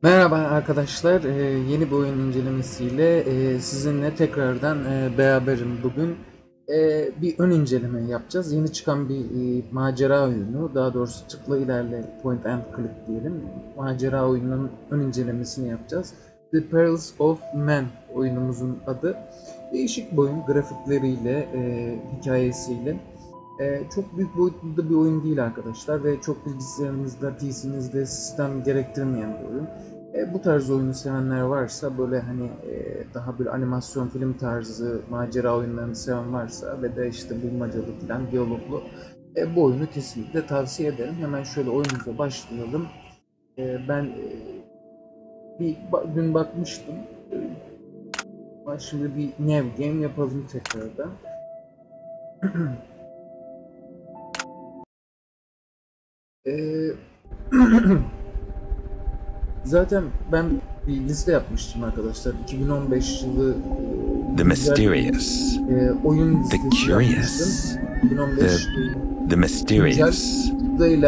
Merhaba arkadaşlar, yeni bir oyun incelemesiyle sizinle tekrardan beraberim bugün. Bir ön inceleme yapacağız. Yeni çıkan bir macera oyunu, daha doğrusu tıkla ilerle, point and click diyelim. Macera oyununun ön incelemesini yapacağız. The Perils of Man oyunumuzun adı. Değişik bir oyun, grafikleriyle, hikayesiyle. Çok büyük boyutlu bir oyun değil arkadaşlar ve çok bilgisayarınızda, PC'nizde sistem gerektirmeyen bir oyun. Bu tarz oyunu sevenler varsa, böyle hani daha bir animasyon film tarzı macera oyunlarını seven varsa ve de işte bulmacalı falan diyaloglu, bu oyunu kesinlikle tavsiye ederim. Hemen şöyle oyunumuza başlayalım. Ben dün bakmıştım. Şimdi bir new game yapalım tekrardan. Zaten ben bir liste yapmıştım arkadaşlar. 2015 yılı The mysterious, oyun the curious, 2015 the mysterious, the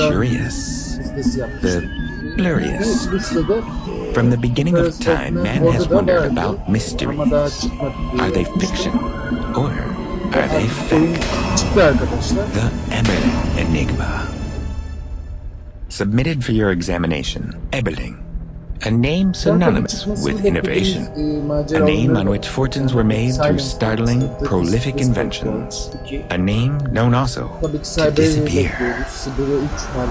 curious, the glorious. From the beginning of time, man has wondered about mysteries. Are they fiction or are they fact? The Eberling Enigma. Submitted for your examination, Eberling. A name synonymous with innovation. A name on which fortunes were made through startling, prolific inventions. A name known also to disappear.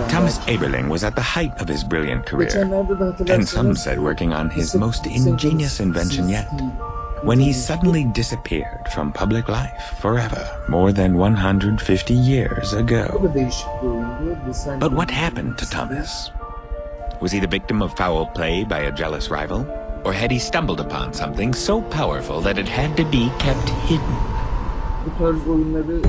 Thomas Eberling was at the height of his brilliant career, and some said working on his most ingenious invention yet, when he suddenly disappeared from public life forever, more than 150 years ago. But what happened to Thomas? Was he the victim of foul play by a jealous rival? Or had he stumbled upon something so powerful that it had to be kept hidden?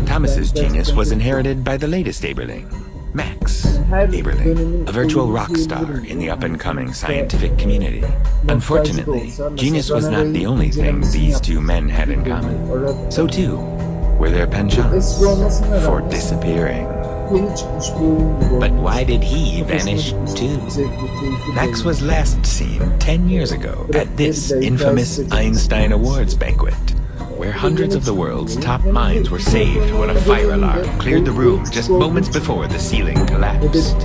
Thomas's genius was inherited by the latest Eberling, Max Eberling, a virtual rock star in the up-and-coming scientific community. Unfortunately, genius was not the only thing these two men had in common. So too were their penchants for disappearing. But why did he vanish too? Max was last seen 10 years ago at this infamous Einstein Awards banquet, where hundreds of the world's top minds were saved when a fire alarm cleared the room just moments before the ceiling collapsed.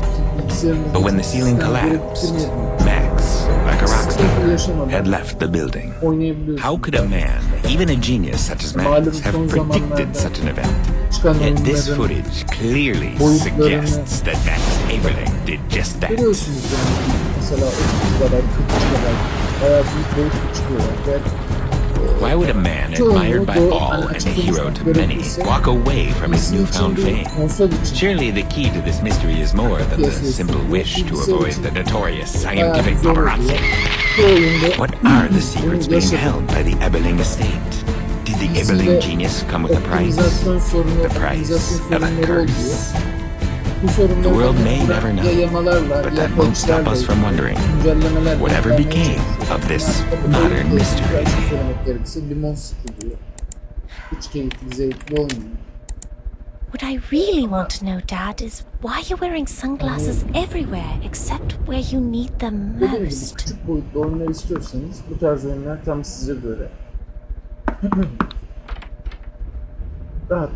But when the ceiling collapsed, Max, like a rock star, had left the building. How could a man, even a genius such as Max, have predicted such an event? Yet this footage clearly suggests that Max Eberling did just that. Why would a man admired by all and a hero to many walk away from his newfound fame? Surely the key to this mystery is more than the simple wish to avoid the notorious scientific paparazzi. What are the secrets being held by the Eberling estate? Did the Eberling genius come with a price? The price of a curse? The world may never know, but that won't stop us from wondering whatever became of this modern mystery. What I really want to know, Dad, is why you're wearing sunglasses everywhere except where you need them most.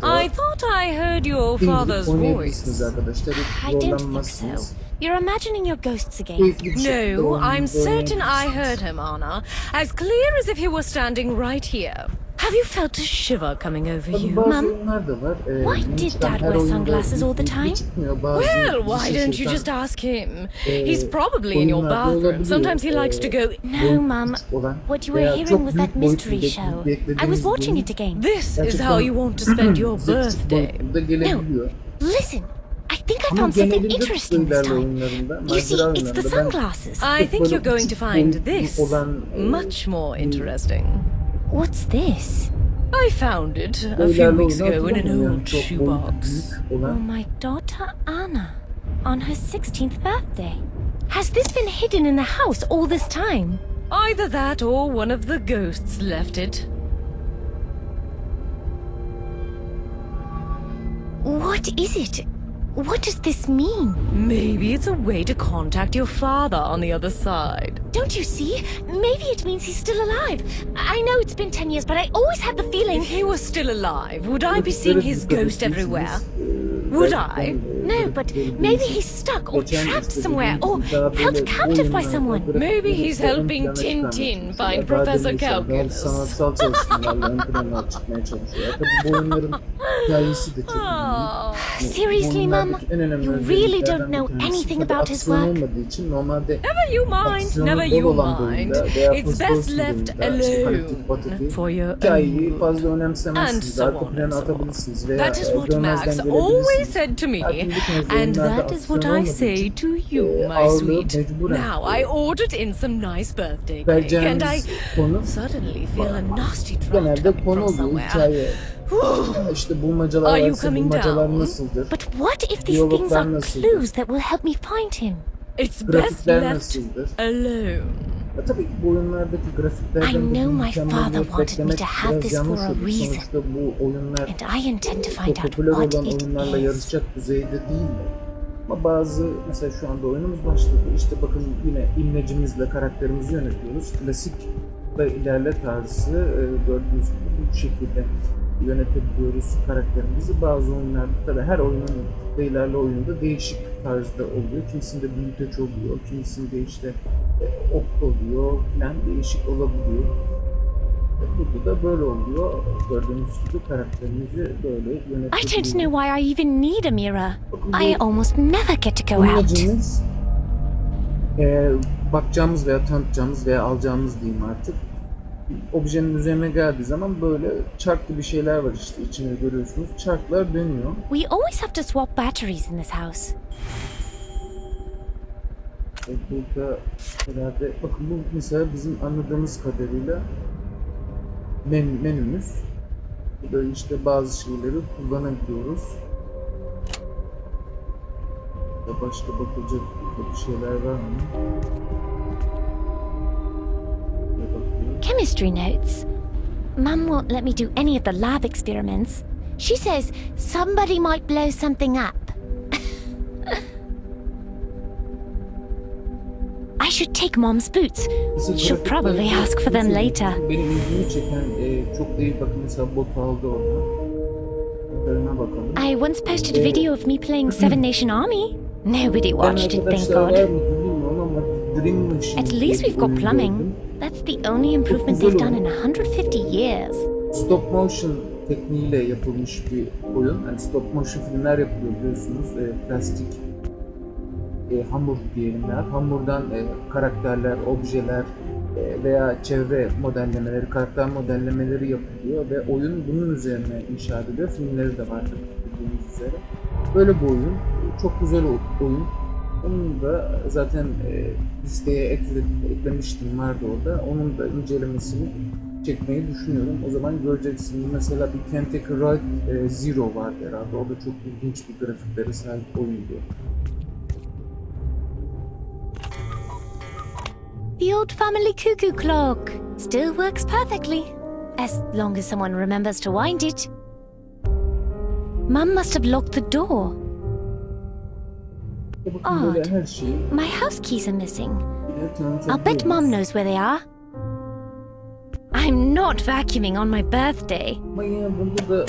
I thought I heard your father's voice. I don't think so. You're imagining your ghosts again. No, I'm certain I heard him, Anna. As clear as if he were standing right here. Have you felt a shiver coming over you? Mum, why did Dad wear sunglasses all the time? Well, why don't you just ask him? He's probably in your bathroom. Sometimes he likes to go... No, Mum. What you were hearing was that mystery show. I was watching it again. This is how you want to spend your birthday. No, listen. I think I found something interesting this time. You see, it's the sunglasses. I think you're going to find this much more interesting. What's this? I found it a few weeks ago in an old shoebox. Oh, my daughter Anna, on her 16th birthday. Has this been hidden in the house all this time? Either that or one of the ghosts left it. What is it? what does this mean? Maybe it's a way to contact your father on the other side. Don't you see? Maybe it means he's still alive. I know it's been 10 years, but I always had the feeling... If he was still alive, would I be seeing his ghost everywhere? Would I? No, but maybe he's stuck or trapped somewhere or held captive by someone. Maybe he's helping Tintin find Professor Calculus. Seriously, Mum? You really don't know anything about his work? Never you mind, never you mind. It's best left alone for your own good. And so on and so on. That is what Max always said to me, and that is what I say to you, my sweet. Now, I ordered in some nice birthday cake, and I suddenly feel a nasty draft coming from somewhere. Are you coming down? But what if these things are clues that will help me find him? It's best left alone. I know my father wanted me to have this for a reason, and I intend to find out what it is. Ama bazı, mesela şu anda oyunumuz başladı. İşte bakın yine imlecimizle karakterimizi yönetiyoruz. Klasik ve ilerle tarzı gördüğünüz gibi bu şekilde yönetebiliyoruz karakterimizi. Bazı oyunlarda tabi her oyunun ve ilerle oyununda değişik tarzda oluyor. Kimisinde büyüteç oluyor, kimisinde işte ok oluyor falan değişik olabiliyor. Burada da böyle oluyor. Gördüğünüz gibi karakterimizi böyle yönetebiliyoruz. I don't know why I even need a mirror. I almost never get to go out. Bakacağımız veya tanıtacağımız veya alacağımız diyeyim artık. Objenin üzerine geldiği zaman böyle çark gibi şeyler var işte içinde görüyorsunuz. Çarklar dönüyor. We always have to swap batteries in this house. Burada herhalde bakın bu mesela bizim anladığımız kadarıyla menümüz. Burada işte bazı şeyleri kullanabiliyoruz. Başka bakılacak bir şeyler var mı? Chemistry notes. Mum won't let me do any of the lab experiments. She says somebody might blow something up. I should take Mom's boots. She'll probably ask for them later. Benim ilgimi çeken çok değil bakın mesela bot aldı orada. Bakalım. I once posted a video of me playing Seven Nation Army. Nobody watched it, thank God. At least we've got plumbing. That's the only improvement they've done in 150 years. Stop motion tekniğiyle yapılmış bir oyun. Yani stop motion filmler yapılıyor biliyorsunuz. Plastik hamur diyelim ya. Hamurdan karakterler, objeler veya çevre modellemeleri, karakter modellemeleri yapılıyor ve oyun bunun üzerine inşa ediliyor. Filmleri de vardır bildiğiniz üzere. Böyle bir oyun. Çok güzel oyun. Onun da zaten listeye eklemiştim vardı orada. Onun da incelemesini çekmeyi düşünüyorum. O zaman göreceksiniz. Mesela bir Can't Take a Ride Zero vardı herhalde. O da çok ilginç bir grafiklere sahip oyundu. The old family cuckoo clock still works perfectly, as long as someone remembers to wind it. Mum must have locked the door. Odd. My house keys are missing. I'll bet Mum knows where they are. I'm not vacuuming on my birthday. Ama yine burada da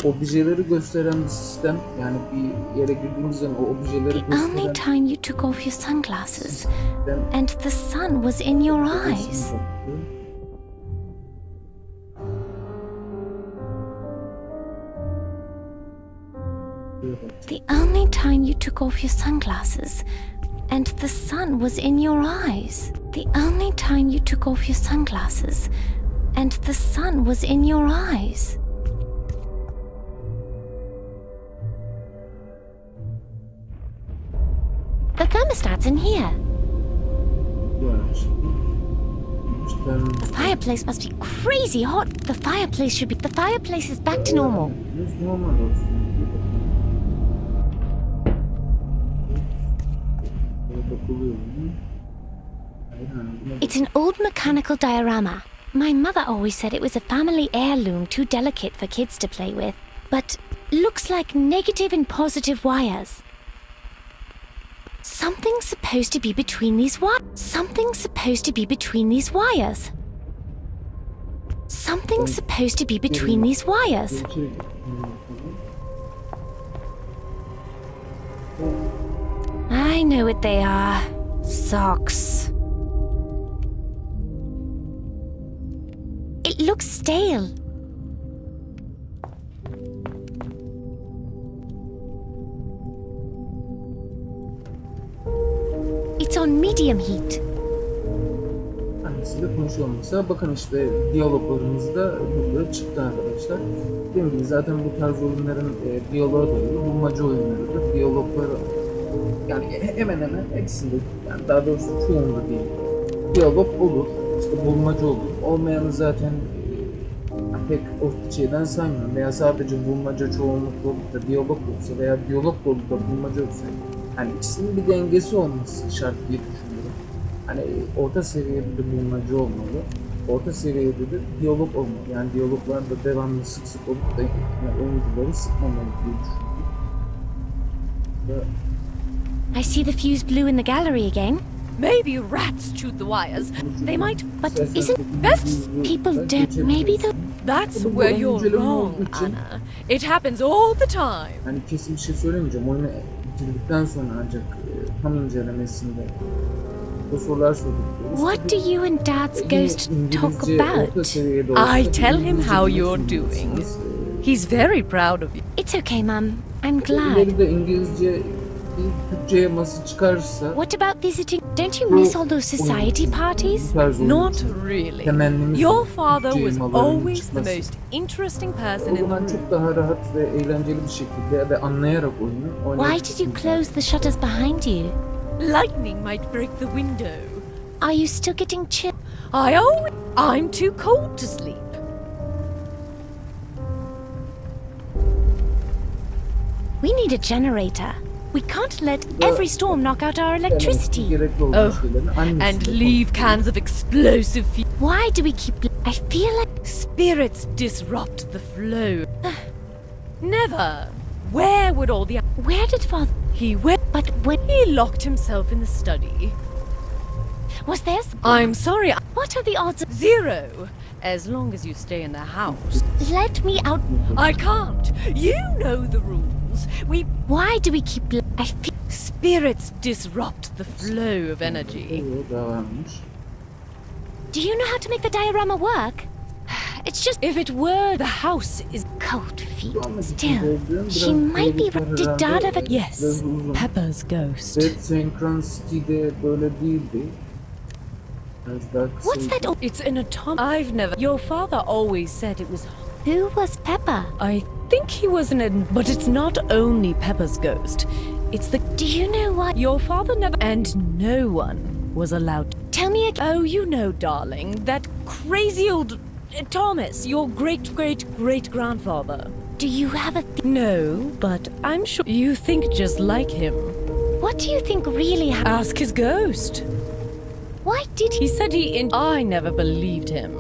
objeleri gösteren bir sistem. Yani bir yere girdiğimiz zaman o objeleri gösteren... The only time you took off your sunglasses and the sun was in your eyes. The only time you took off your sunglasses and the sun was in your eyes. The only time you took off your sunglasses and the sun was in your eyes. The thermostat's in here. The fireplace must be crazy hot. The fireplace is back to normal. It's an old mechanical diorama. My mother always said it was a family heirloom too delicate for kids to play with. But looks like negative and positive wires. Something's supposed to be between these wires. Something's supposed to be between these wires. Something's supposed to be between these wires. I know what they are. Socks. It looks stale. It's on medium heat. Annesiyle konuşuyorum mesela. Bakın işte diyaloglarımızda burada çıktı arkadaşlar. Dediğim gibi zaten bu tarz oyunların diyaloğa dayalı bulmaca oyunlarıdır. Diyalogları yani hemen hemen hepsinde, yani daha doğrusu çoğunda değil, diyalog olur, işte bulmaca olur. Olmayanı zaten pek o şeyden saymıyorum. Veya sadece bulmaca çoğunlukla olup da diyalog olsa veya diyalog olup da bulmaca olsa, hani ikisinin bir dengesi olması şart diye düşünüyorum. Hani orta seviyede de bulmaca olmalı, orta seviyede de diyalog olmalı. Yani diyaloglar da devamlı sık sık olup da yani oyuncuları sıkmamalı diye düşünüyorum. I see the fuse blew in the gallery again. Maybe rats chewed the wires. They might, but isn't best people don't. Maybe the. That's where you're wrong, Anna. It happens all the time. Hani kesin bir şey söylemeyeceğim. Oyunu bitirdikten sonra ancak tam incelemesinde bu sorular sorduk. What do you and Dad's ghost talk about? I tell him how you're doing. He's very proud of you. It's okay, Mum. I'm glad. İleride İngilizce Türkçe yaması çıkarsa. What about visiting? Don't you miss all those society parties? Not really. Your father was always the most interesting person in the room. Çok daha rahat ve eğlenceli bir şekilde ve anlayarak oyunu oynayabilirsiniz. Why did you close the shutters behind you? Lightning might break the window. Are you still getting chill? I'm too cold to sleep. We need a generator. We can't let every storm knock out our electricity. Oh, and leave cans of explosive fuel. Why do we keep... I feel like... Spirits disrupt the flow. Never. Where would all the... Where did Father... He went... But when... He locked himself in the study. Was there... I'm sorry. What are the odds of... 0. As long as you stay in the house. Let me out. I can't. You know the rules. Why do we keep... I feel... Spirits disrupt the flow of energy. Do you know how to make the diorama work? It's just... If it were, the house is... Cold feet. Still, she might be... Did Dad ever... Yes. Pepper's ghost. What's that? It's an I've never... Your father always said it was... Who was Pepper? I think he was but it's not only Pepper's ghost. It's the... Do you know what? Your father never... And no one was allowed to... Tell me again. Oh, you know, darling, that crazy old... Thomas, your great-great-great-grandfather. Do you have a... No, but I'm sure you think just like him. What do you think really happened? Ask his ghost. Why did he... He said I never believed him.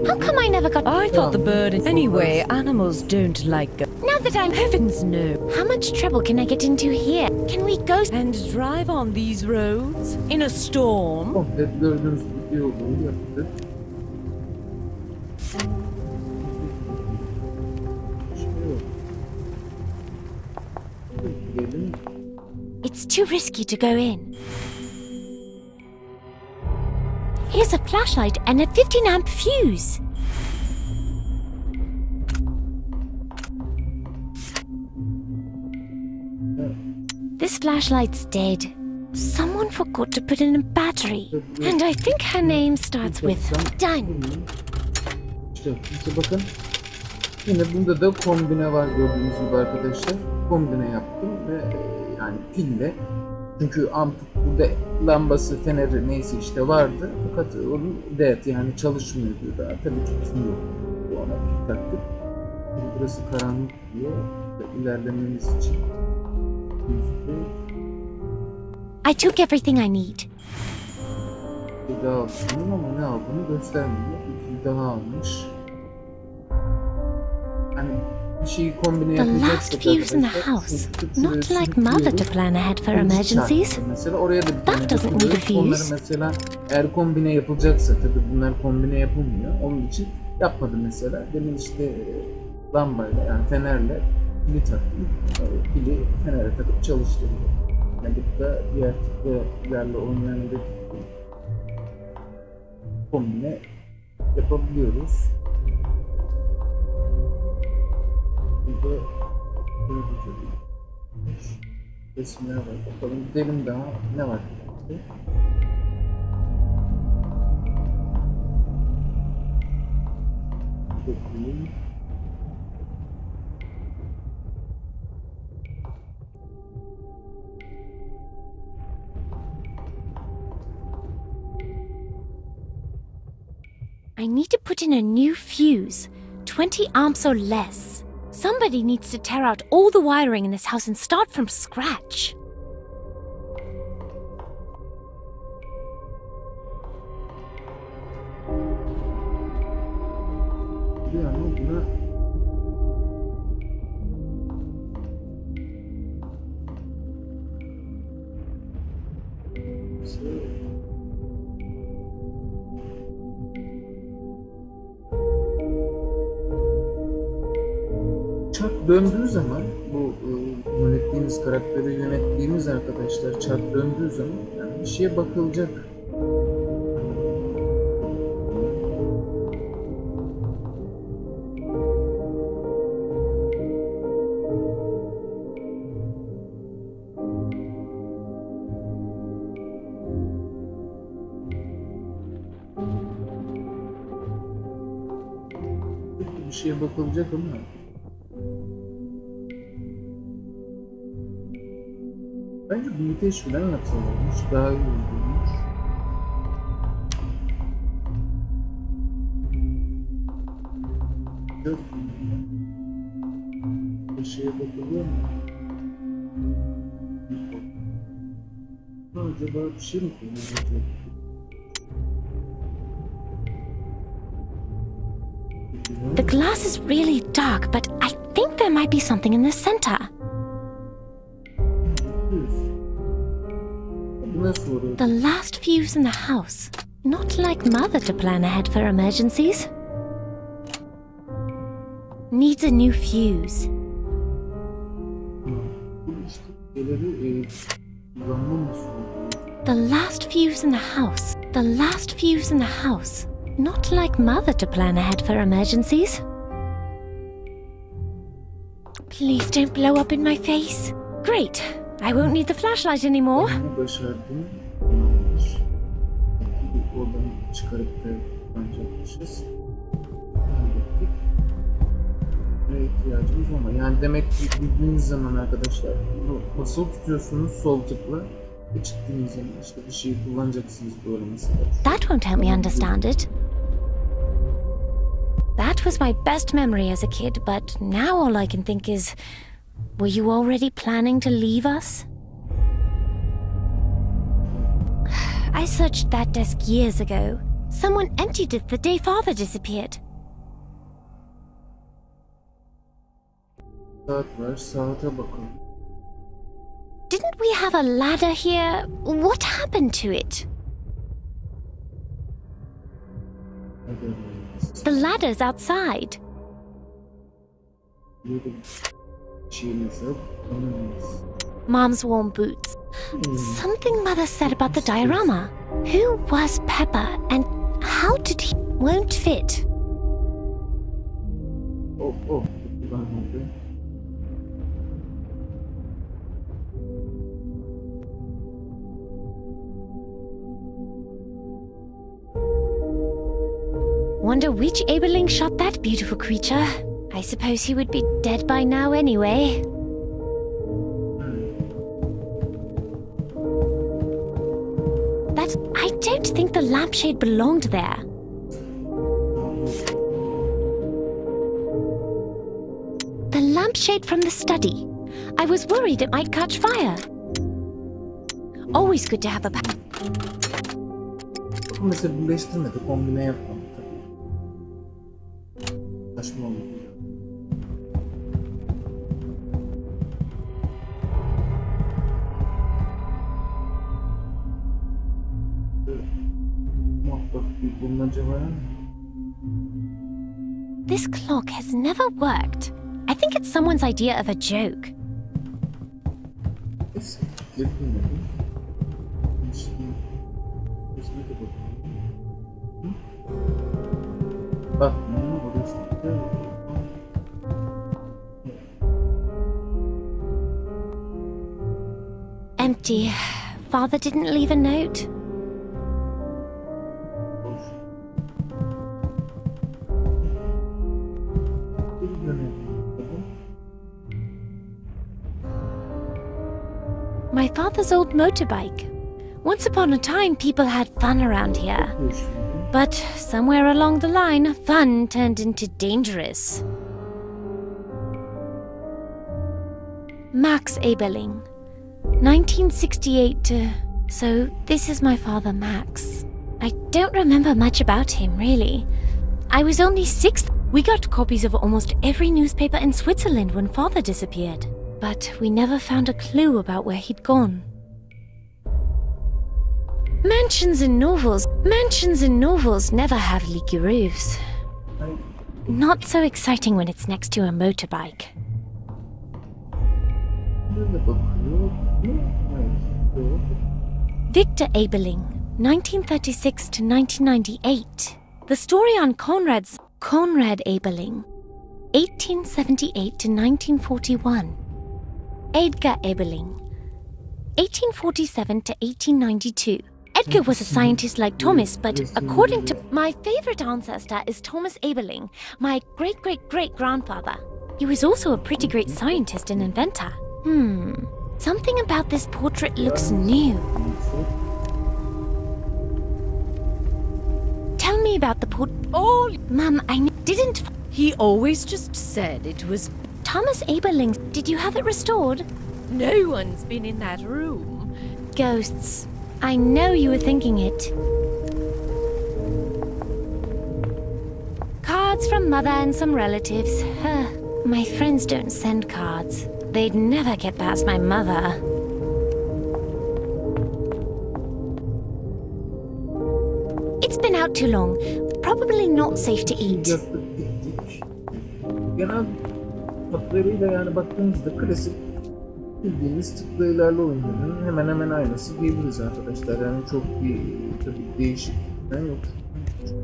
How come I never got... I thought the bird... Anyway, animals don't like... Now that I'm... Heavens no. How much trouble can I get into here? Can we go... And drive on these roads? In a storm? Oh, gördüğünüz video yaptı. It's too risky to go in. Here's a flashlight and a 15-amp fuse. This flashlight's dead. Someone forgot to put in a battery. And I think her name starts with done. İşte bakın. Yine bunda da kombine var gördüğünüz gibi arkadaşlar. Kombine yaptım ve yani pille. Çünkü ampul burada lambası, feneri neyse işte vardı. Fakat onun dead yani çalışmıyordu daha. Tabii ki pil yok. Bu ona pil taktık. Burası karanlık diyor. İlerlememiz için. I took everything I need. Bir daha aldım ama ne aldığını göstermiyor. Bir pil daha almış. şeyi kombine The yapacaksak last fuse in the house, not like mother to plan ahead for emergencies. Mesela oraya da bir tane That doesn't need a dokunuyoruz. Onları fuse. mesela eğer kombine yapılacaksa, tabii bunlar kombine yapılmıyor. Onun için yapmadım mesela. Demin işte lambayla, yani fenerle pili taktım. Pili fenere takıp çalıştırdım. Yani burada diğer tiplerle oynayan da kombine yapabiliyoruz. Burada resimler var. Bakalım gidelim daha ne var? Bakayım. I need to put in a new fuse, 20 amps or less. Somebody needs to tear out all the wiring in this house and start from scratch. Çark döndüğü zaman bu yönettiğimiz karakteri yönettiğimiz arkadaşlar çark döndüğü zaman yani bir şeye bakılacak. Bir şeye bakılacak ama bence büyüteç falan yapsalarmış daha iyi olurmuş. Yok. Bir şeye bakılıyor mu? Acaba bir şey mi kullanacak? The glass is really dark, but I think there might be something in the center. The last fuse in the house. Not like mother to plan ahead for emergencies. Needs a new fuse. The last fuse in the house. The last fuse in the house. Not like mother to plan ahead for emergencies. Please don't blow up in my face. Great. I won't need the flashlight anymore. Başardım. Oradan çıkarıp da kullanacakmışız. Buraya ihtiyacımız olmuyor. Yani demek ki bildiğiniz zaman arkadaşlar basılı tutuyorsunuz sol tıkla ve çıktığınız zaman işte bir şeyi kullanacaksınız böyle mesela. That won't help me understand it. That was my best memory as a kid, but now all I can think is, were you already planning to leave us? I searched that desk years ago. Someone emptied it the day Father disappeared. Saat var, saate bakalım. Didn't we have a ladder here? What happened to it? The ladder's outside. Mom's warm boots. Something Mother said about the diorama. Who was Pepper and how did he... Won't fit. Oh. Wonder which abeling shot that beautiful creature. I suppose he would be dead by now anyway. I don't think the lampshade belonged there. The lampshade from the study. I was worried it might catch fire. Always good to have a pack. Mesela birleştirmedi, kombine yapmadı tabii. Saçma oldu. Bir bulmaca var mı? This clock has never worked. I think it's someone's idea of a joke. Bak, Empty. Father didn't leave a note. My father's old motorbike. Once upon a time, people had fun around here. But somewhere along the line, fun turned into dangerous. Max Eberling, 1968 to... So this is my father, Max. I don't remember much about him, really. I was only 6. We got copies of almost every newspaper in Switzerland when father disappeared. But we never found a clue about where he'd gone. Mansions in novels never have leaky roofs. Not so exciting when it's next to a motorbike. Victor Eberling, 1936 to 1998. The story on Conrad Eberling, 1878 to 1941. Edgar Eberling, 1847 to 1892. Edgar was a scientist like Thomas, but according to my favorite ancestor is Thomas Eberling, my great-great-great-grandfather. He was also a pretty great scientist and inventor. Something about this portrait looks new. Tell me about the Oh, Mum, I didn't... He always just said it was... Thomas Eberling, did you have it restored? No one's been in that room. Ghosts. I know you were thinking it. Cards from mother and some relatives. My friends don't send cards. They'd never get past my mother. It's been out too long. Probably not safe to eat. Genel hatlarıyla yani baktığımızda klasik bildiğimiz tıklayılarla oyunların hemen hemen aynısı diyebiliriz arkadaşlar. Yani çok bir tabii değişiklikten yok.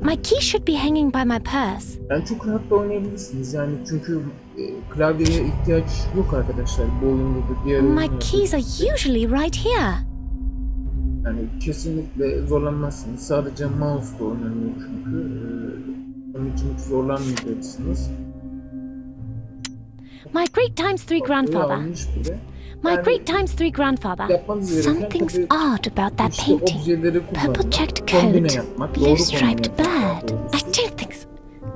My key should be hanging by my purse. Yani çok rahat da oynayabilirsiniz yani çünkü klavyeye ihtiyaç yok arkadaşlar bu oyunda da diğer oyunlarda. My keys are usually right here. Yani kesinlikle zorlanmazsınız. Sadece mouse'la oynanıyor çünkü. Onun için hiç zorlanmayacaksınız. My great times 3 grandfather. My great times 3 grandfather. Something's odd about that painting. Purple checked coat, blue striped bird. I don't think so.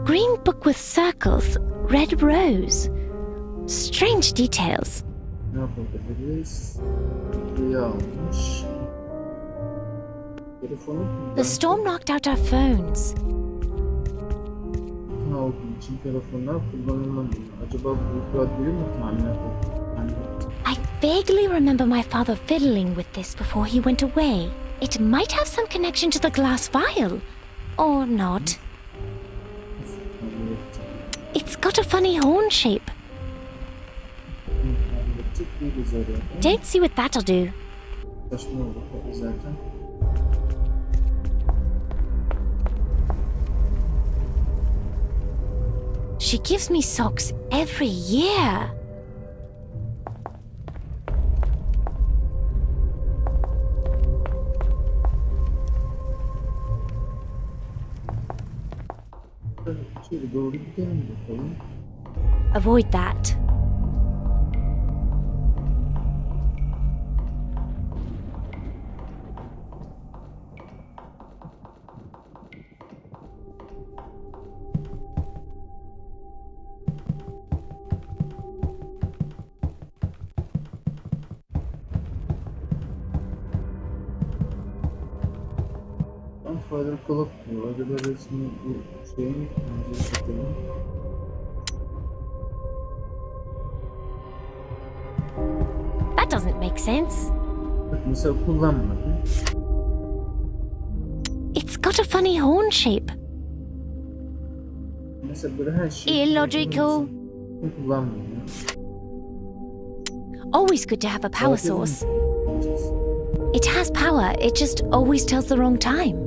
Green book with circles, red rose. Strange details. Ne yapabiliriz? The storm knocked out our phones. için telefonlar kullanılmıyor. Acaba bu radyoyu mu tahmin ediyor? I vaguely remember my father fiddling with this before he went away. It might have some connection to the glass vial. Or not. It's got a funny horn shape. Don't see what that'll do. She gives me socks every year. Avoid that. Faydalı kalıp acaba resmi bu şeyin That doesn't make sense. Mesela kullanmadım. It's got a funny horn shape. Mesela böyle her şey Illogical. kullanmıyor. Always good to have a power source. It has power, it just always tells the wrong time.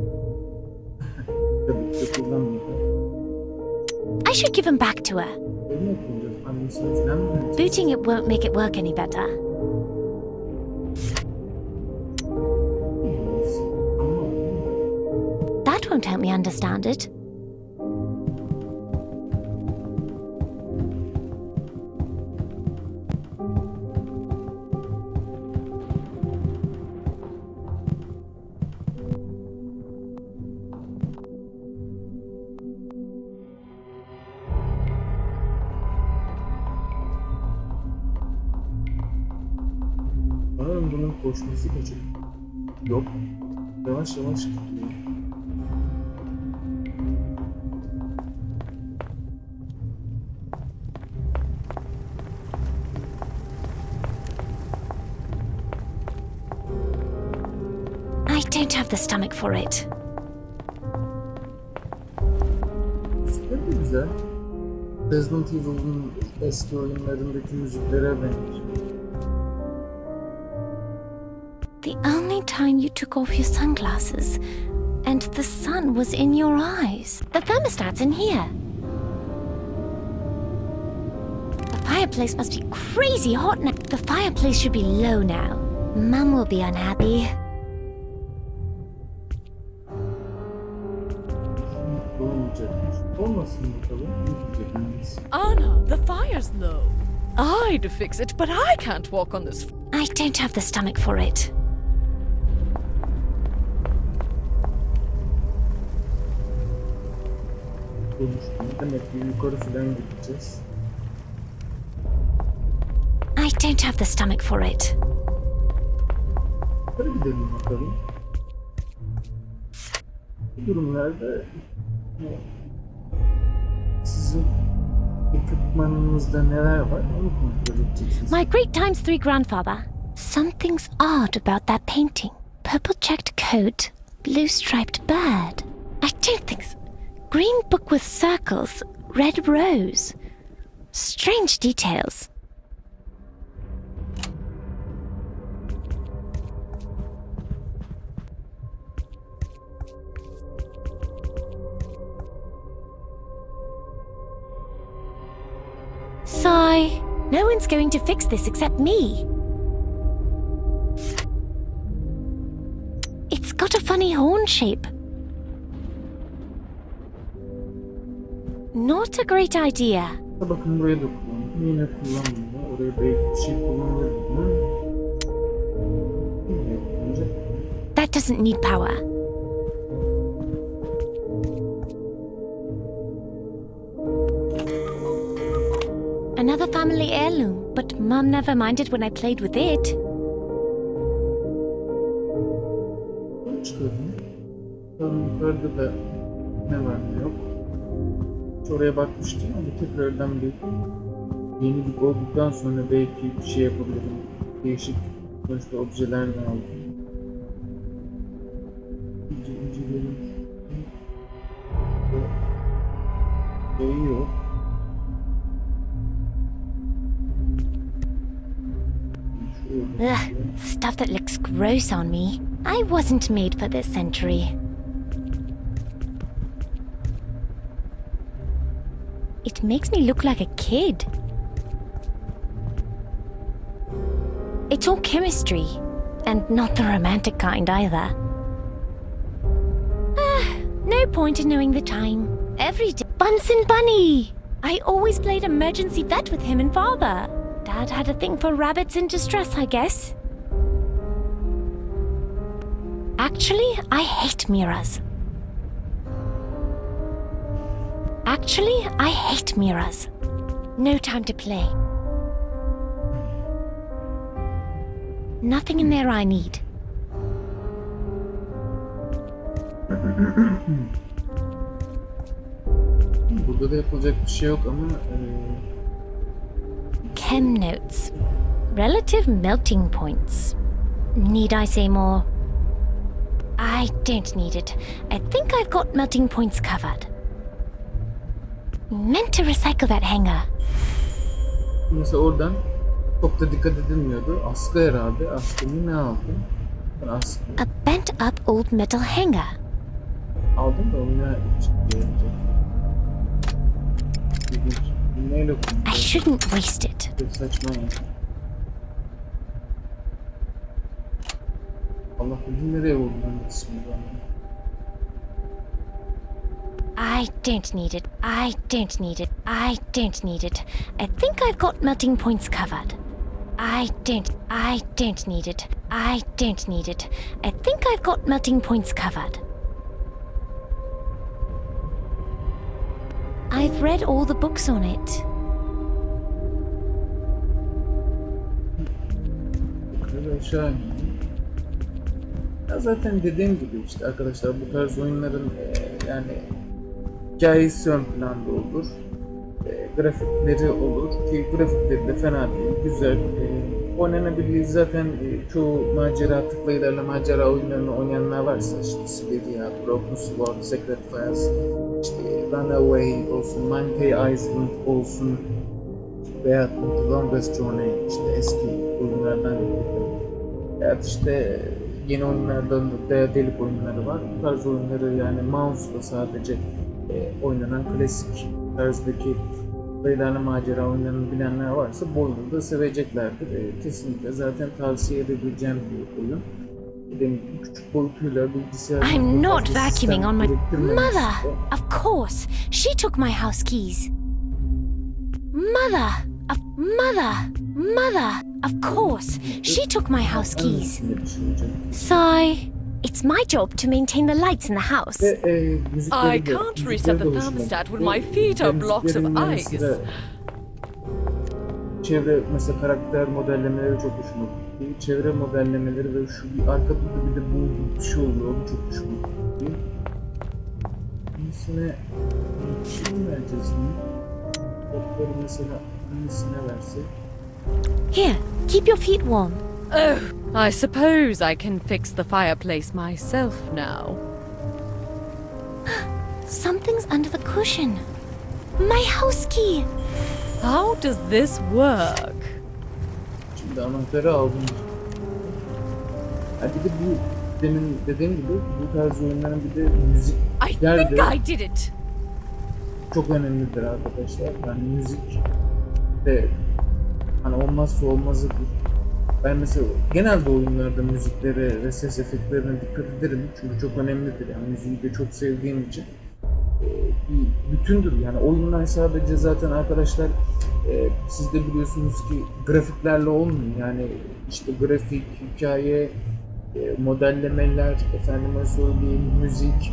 Tabii ki kullanmıyor. I should give him back to her. Öyle yapacağız. Annesine falan mı vereceğiz? Booting it won't make it work any better. That won't help me understand it. Sanırım bunun koşması kaçık. Yok. Yavaş yavaş gidiyor. I don't have the stomach for it. Müzikler de güzel. Resident Evil'ın eski oyunlarındaki müziklere benziyor. The only time you took off your sunglasses, and the sun was in your eyes. The thermostat's in here. The fireplace must be crazy hot now. The fireplace should be low now. Mum will be unhappy. Olmasın bakalım. Anna, the fire's low. I'd fix it, but I can't walk on this. I don't have the stomach for it. Demek ki yukarı falan gideceğiz. I don't have the stomach for it. Yukarı gidelim bakalım. Bu durumlarda sizin ekipmanınızda neler var onu kontrol edeceksiniz. My great times 3 grandfather. Something's odd about that painting. Purple checked coat, blue striped bird. I don't think so. Green book with circles, red rose. Strange details. Sigh. No one's going to fix this except me. It's got a funny horn shape. Not a great idea. Bakın buraya da kullandım. Yine kullanmıyor. Oraya belki bir şey kullanılır mı? That doesn't need power. Another family heirloom, but Mum never minded when I played with it. Çıkardım. Yukarıda da ne var ne yok. Oraya bakmıştım ama tekrardan bir yenilik olduktan sonra belki bir şey yapabilirim. Değişik sonuçta objeler de aldım. İnceleyelim. Şey yok. Ugh, stuff that looks gross on me. I wasn't made for this century. It makes me look like a kid. It's all chemistry, and not the romantic kind either. No point in knowing the time. Every day. Bunsen Bunny! I always played emergency vet with him and father. Dad had a thing for rabbits in distress, I guess. Actually, I hate mirrors. Actually, I hate mirrors. No time to play. Nothing in there I need. Burada da yapılacak bir şey yok ama Chem notes. Relative melting points. Need I say more? I don't need it. I think I've got melting points covered. Meant to recycle that hanger. Mesela oradan çok da dikkat edilmiyordu. Askı herhalde. Askını ne aldın? Askı. A bent up old metal hanger. Aldım da onu ne çıkacak? Neyle I shouldn't waste it. Saçma ya. Allah bilir nereye vurdum ben şimdi ben. I don't need it. I don't need it. I don't need it. I think I've got melting points covered. I don't need it. I don't need it. I think I've got melting points covered. I've read all the books on it. Aşağı ya zaten dediğim gibi işte arkadaşlar bu tarz oyunların yani hikayesi ön planda olur, grafikleri olur ki grafikleri de fena değil, güzel, oynanabilir zaten çoğu macera tıklayılarla macera oyunlarını oynayanlar varsa işte Siberia, Broken Sword, Secret Files, işte Runaway olsun, Monkey Island olsun veya The Longest Journey işte eski oyunlardan veya işte yeni oyunlardan da delik oyunları var. Bu tarz oyunları yani mouse'la sadece oynanan klasik tarzdaki sayılarla macera oyunlarını bilenler varsa bu oyunu da seveceklerdir. Kesinlikle zaten tavsiye edebileceğim bir oyun. Dediğim gibi küçük boyutuyla bilgisayar... I'm not vacuuming on my mother. Of course, she took my house keys. Mother. Of course, she took my house keys. Sigh. It's my job to maintain the lights in the house. I can't reset the thermostat when my feet are blocks of ice. Çevre mesela karakter modellemeleri çok hoşuma gitti. Çevre modellemeleri ve şu bir arkada bir de bu bir şey oluyor. Bu çok hoşuma gitti. Hangisine şey vereceğiz mi? Okları mesela hangisine versek? Here, keep your feet warm. Oh, I suppose I can fix the fireplace myself now. Something's under the cushion. My house key. How does this work? Şimdi anahtarı aldım. Yani bir de bu demin dediğim gibi bu tarz oyunların bir de müzikler de I did it. çok önemlidir arkadaşlar. Yani müzik de hani olmazsa olmazıdır. Ben mesela genelde oyunlarda müziklere ve ses efektlerine dikkat ederim çünkü çok önemlidir. Yani müziği de çok sevdiğim için bir bütündür. Yani oyunlar sadece zaten arkadaşlar siz de biliyorsunuz ki grafiklerle olmuyor. Yani işte grafik, hikaye, modellemeler, efendime söyleyeyim, müzik,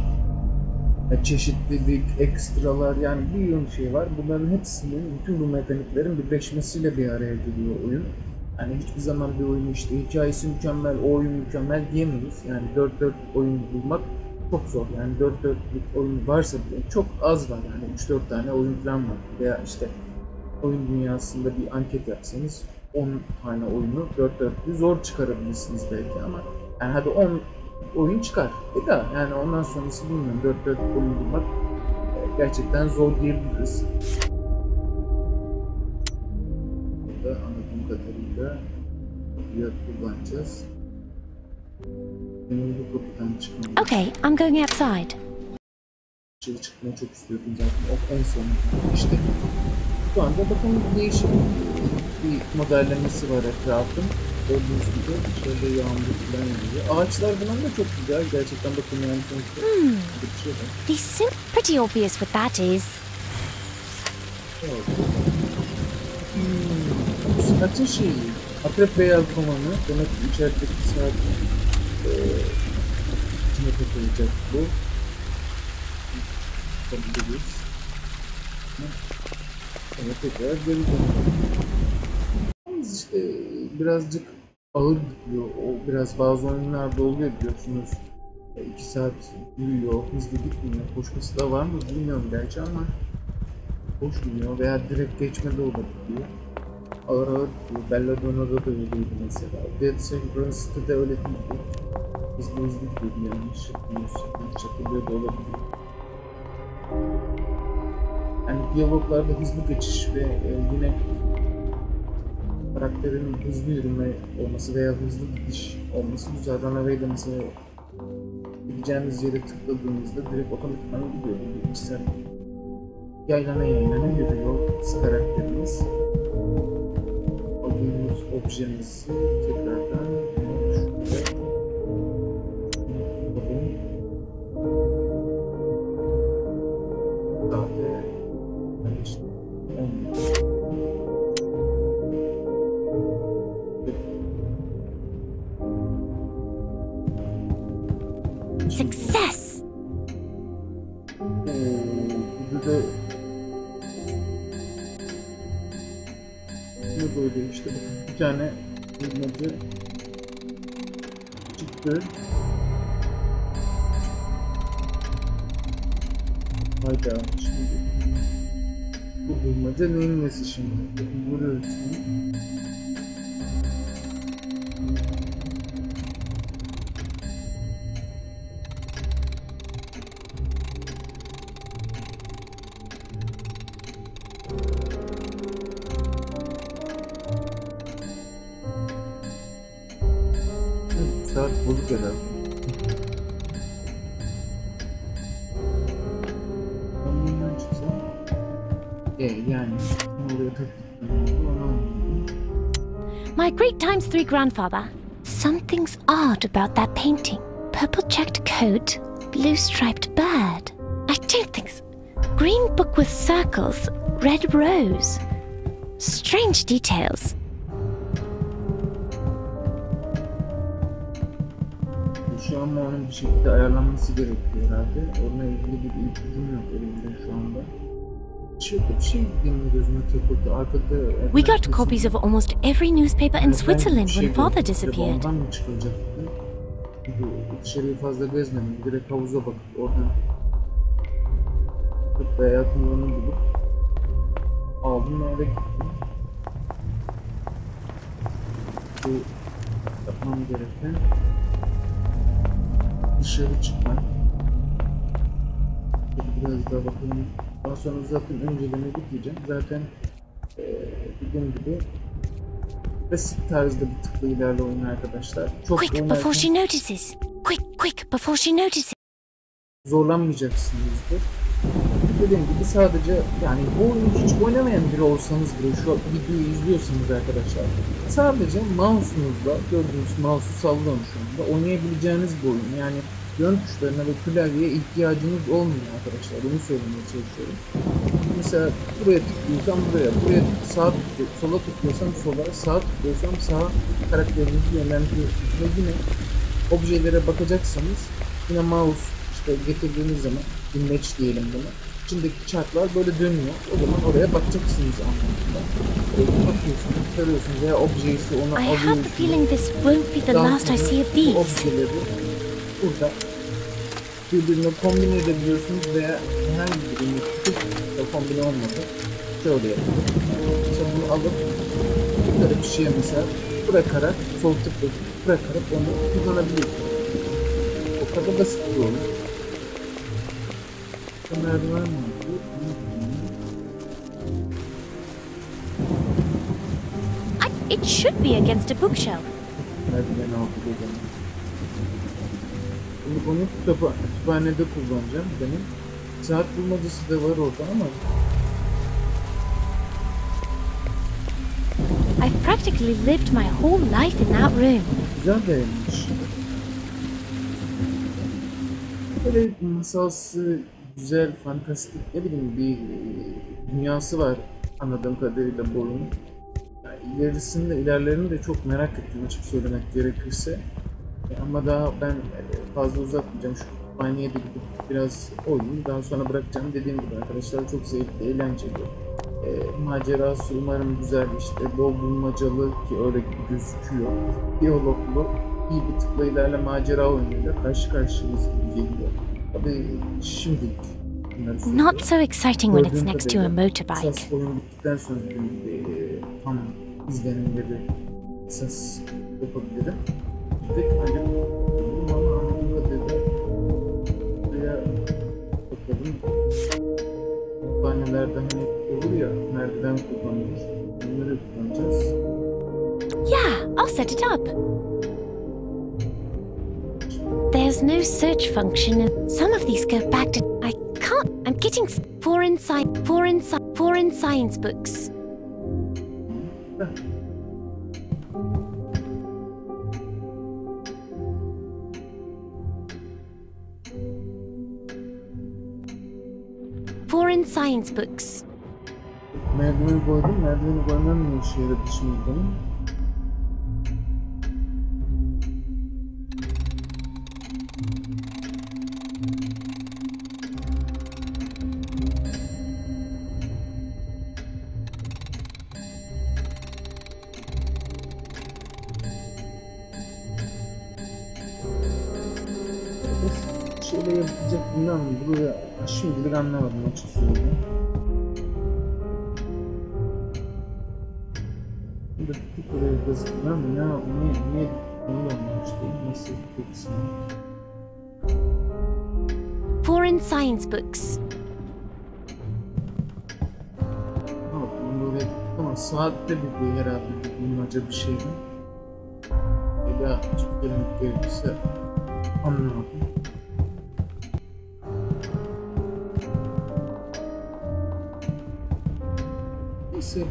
çeşitlilik, ekstralar yani bir yığın şey var. Bunların hepsinin, bütün bu mekaniklerin birleşmesiyle bir araya geliyor oyun. Yani hiçbir zaman bir oyun işte hikayesi mükemmel, o oyun mükemmel diyemeyiz. Yani 4-4 oyun bulmak çok zor. Yani 4-4'lük oyun varsa bile çok az var. Yani 3-4 tane oyun falan var. Veya işte oyun dünyasında bir anket yapsanız 10 tane oyunu 4-4'lü zor çıkarabilirsiniz belki ama yani hadi 10 oyun çıkar. Daha yani ondan sonrası bilmiyorum 4-4 oyun bulmak gerçekten zor diyebiliriz. Burada anladığım kadarıyla kapıyı kullanacağız. Benim bu kapıdan çıkmam. Okay, I'm going outside. Dışarı çıkmayı çok istiyordum zaten. O en son işte. Şu anda bakın değişik bir modellemesi var etrafın. Gördüğünüz gibi şöyle yağmur falan yağıyor. Ağaçlar falan da çok güzel. Gerçekten bakın yani sonuçta bir şey var. They seem pretty obvious what that is. Evet. Bu saçın şeyi. Akrep ve yelkovanı. Demek ki içerideki saat içine takılacak bu. Yapabiliriz. Evet tekrar geri dönüyoruz. İşte birazcık ağır gidiyor. O biraz bazı oyunlarda oluyor biliyorsunuz. 2 saat yürüyor, hızlı gitmiyor. Koşması da var mı bilmiyorum gerçi ama koşmuyor veya direkt geçme de olabiliyor. Ağır ağır gidiyor. Belladonna'da da öyleydi mesela. Dead Synchronicity'de öyle değildi. hızlı gidiyor, yanlış hatırlıyor da olabilir. Yani diyaloglarda hızlı geçiş ve yine karakterin hızlı yürüme olması veya hızlı gidiş olması güzel. Runaway'da mesela gideceğiniz yere tıkladığınızda direkt otomatikman gidiyor. İçsel yaylana yürüyor karakterimiz. Aldığımız objemizi tekrardan şuraya Success! Burada ne böyle işte bir tane bulmaca çıktı. Hayda şimdi bu bulmaca neyin nesi şimdi? Vuruyoruz. Saat bozuk herhalde. Ondan çıksam yani oraya takıp My great times 3 grandfather. Something's odd about that painting. Purple checked coat, blue striped bird. I don't think so. Green book with circles, red rose. Strange details. Şu an onun bir şekilde ayarlanması gerekiyor herhalde. Onunla ilgili bir ipucum yok elimde şu anda. Bir şey benim gözüme takıldı. Arkada... We got copies of almost every newspaper in Switzerland when father disappeared. Ondan mı çıkacaktı? Dışarıyı fazla gezmedim. Direkt havuza bakıp oradan hayatımı onu bulup aldım ve eve gittim. Bu yapmam gereken dışarı çıkmak. Biraz daha bakalım. Daha sonra zaten incelemeye gideceğim. Zaten dediğim gibi klasik tarzda bir tıkla ilerle oyun arkadaşlar. Çok Quick before she notices. Quick before she notices. Zorlanmayacaksınızdır. Dediğim gibi sadece yani bu oyunu hiç oynamayan biri olsanız bile şu videoyu izliyorsunuz arkadaşlar. Sadece mouse'unuzla gördüğünüz mouse'u sallıyorum şu anda. Oynayabileceğiniz bir oyun. Yani yön tuşlarına ve klavyeye ihtiyacınız olmuyor arkadaşlar. Bunu söylemeye çalışıyorum. Mesela buraya tıklıyorsam buraya sağa tıklıyorsam sola tıklıyorsam sola, sağa tıklıyorsam sağa karakterinizi yönlendiriyorsunuz. Ve yine objelere bakacaksanız yine mouse işte getirdiğiniz zaman bir match diyelim buna. İçindeki çarklar böyle dönüyor. O zaman oraya bakacaksınız anlamında. Bakıyorsunuz, tarıyorsunuz veya objeysi onu alıyorsunuz. I have the feeling this won't be the last I see of these. Objeleri burada birbirine kombine edebiliyorsunuz veya herhangi birini tutup kombine olmadı. Şöyle yapalım. İşte bunu alıp böyle bir şeye mesela bırakarak sol tıkla bırakarak onu kullanabiliyorsunuz. O kadar basit bir oyun. Merdiven mi? It should be against a bookshelf. Merdiven altı dedim. Şimdi bunu kütüphanede kullanacağım benim. Saat bulmacası da var orada ama I've practically lived my whole life in that room. güzel dayanmış. Böyle masalsı, güzel, fantastik ne bileyim bir dünyası var anladığım kadarıyla bu oyunun. Yani ilerlerini de çok merak ettim açık söylemek gerekirse. Ama daha ben fazla uzatmayacağım. Şu kütüphaneye de gidip biraz oynayayım. Daha sonra bırakacağım. Dediğim gibi arkadaşlar çok zevkli, eğlenceli. Macerası umarım güzel işte. Bol bulmacalı ki öyle gibi gözüküyor. Diyaloglu, iyi bir tıkla ilerle macera oyunuyla karşı karşıyayız gibi geliyor. Tabii şimdilik Not so exciting when it's next to a motorbike. Esas oyun bittikten sonra tam izlenimleri esas yapabilirim. Pek öyle ama neden kullanılır? Bunları kullanacağız. Yeah, I'll set it up. There's no search function and some of these go back to... I can't... I'm getting foreign science books. Foreign science books. Merdiveni koydum. Merdiveni koymam ne işe yaradı şimdi benim? Şeyle yapacak bundan mı? Buraya şimdilik anlamadım açık söyleyeyim. Burada bir buraya yazıklar mı? Niye kullanmamış değil? Nasıl yapıyorsun? Foreign science books. Bunu böyle ama saatte bir herhalde bir bulmaca bir şeydi. Ya çok denemek gerekirse anlamadım.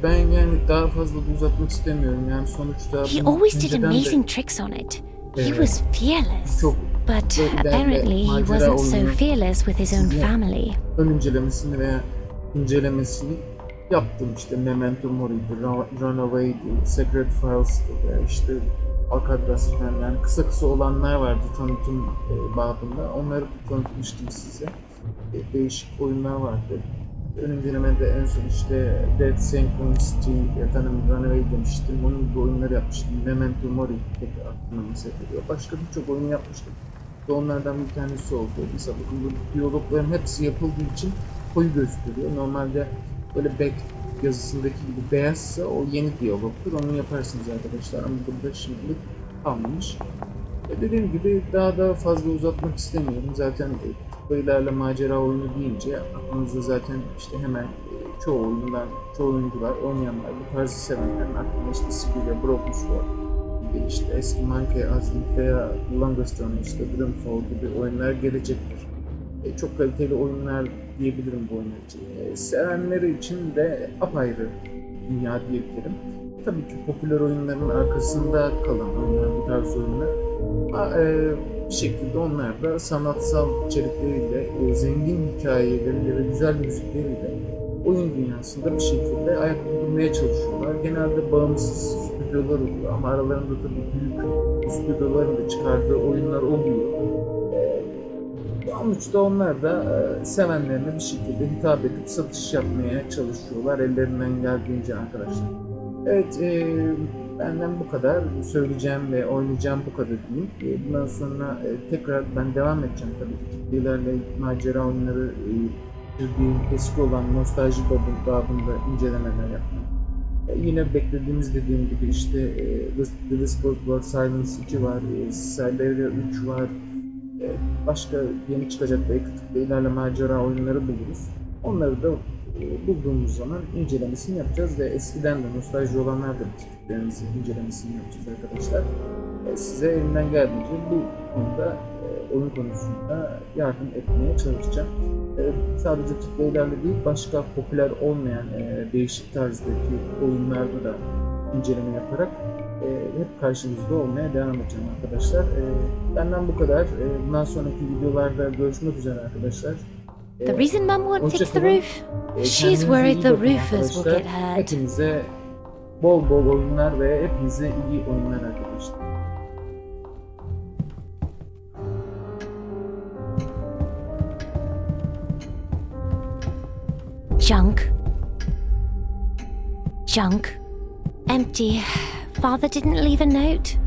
Ben yani daha fazla da uzatmak istemiyorum yani sonuçta... He always did amazing tricks on it. He was fearless, but apparently he wasn't so fearless with his own family. Ön incelemesini veya incelemesini yaptım işte Memento Mori'di, Runaway'di, Secret Files'di veya işte Alcatraz falan yani kısa olanlar vardı tanıtım babında. Onları tanıtmıştım size. Değişik oyunlar vardı. Ön incelemede en son işte Dead Synchronicity, Runaway demiştim. Onun gibi oyunları yapmıştım. Memento Mori aklıma mesela geliyor. Başka birçok oyun yapmıştım. Onlardan bir tanesi oldu. Mesela bakın bu diyalogların hepsi yapıldığı için koyu gösteriyor. Normalde böyle back yazısındaki gibi beyazsa o yeni diyalogtur. Onu yaparsınız arkadaşlar. Ama burada şimdilik kalmamış. Dediğim gibi daha fazla uzatmak istemiyorum. Zaten tıklayılarla macera oyunu deyince aklınızda zaten işte hemen çoğu oyuncular, oynayanlar, bu tarzı sevenlerin aklına işte Sibylla, Broken Sword gibi işte eski Monkey Island veya Longest Run, işte Dreamfall gibi oyunlar gelecektir. Çok kaliteli oyunlar diyebilirim bu oyunlar için. Sevenleri için de apayrı dünya diyebilirim. Tabii ki popüler oyunların arkasında kalan oyunlar, bu tarz oyunlar. Bir şekilde onlar da sanatsal içerikleriyle, zengin hikayeleriyle ve güzel müzikleriyle oyun dünyasında bir şekilde ayakta durmaya çalışıyorlar. Genelde bağımsız stüdyolar oluyor ama aralarında tabii büyük stüdyoların da çıkardığı oyunlar oluyor. Sonuçta onlar da sevenlerine bir şekilde hitap edip satış yapmaya çalışıyorlar ellerinden geldiğince arkadaşlar. Evet, benden bu kadar. Söyleyeceğim ve oynayacağım bu kadar diyeyim. Bundan sonra tekrar ben devam edeceğim tabii. İlerle macera oyunları, eski olan nostalji babında incelemeler yapmak. Yine beklediğimiz dediğim gibi işte The Whispered Word Silence 2 var, Siberia 3 var. Başka yeni çıkacak belki ilerle macera oyunları buluruz. Onları da bulduğumuz zaman incelemesini yapacağız ve eskiden de nostalji olanlar da bitirdiklerinizin incelemesini yapacağız arkadaşlar. Size elimden geldiğince bu konuda oyun konusunda yardım etmeye çalışacağım. Sadece tıklayılarla değil, başka popüler olmayan değişik tarzdaki oyunlarda da inceleme yaparak hep karşınızda olmaya devam edeceğim arkadaşlar. Benden bu kadar. Bundan sonraki videolarda görüşmek üzere arkadaşlar. The reason Mum won't fix the roof? She's worried the roofers will get hurt. Hepinize bol oyunlar ve hepinize iyi oyunlar arkadaşlar. Junk. Empty. Father didn't leave a note.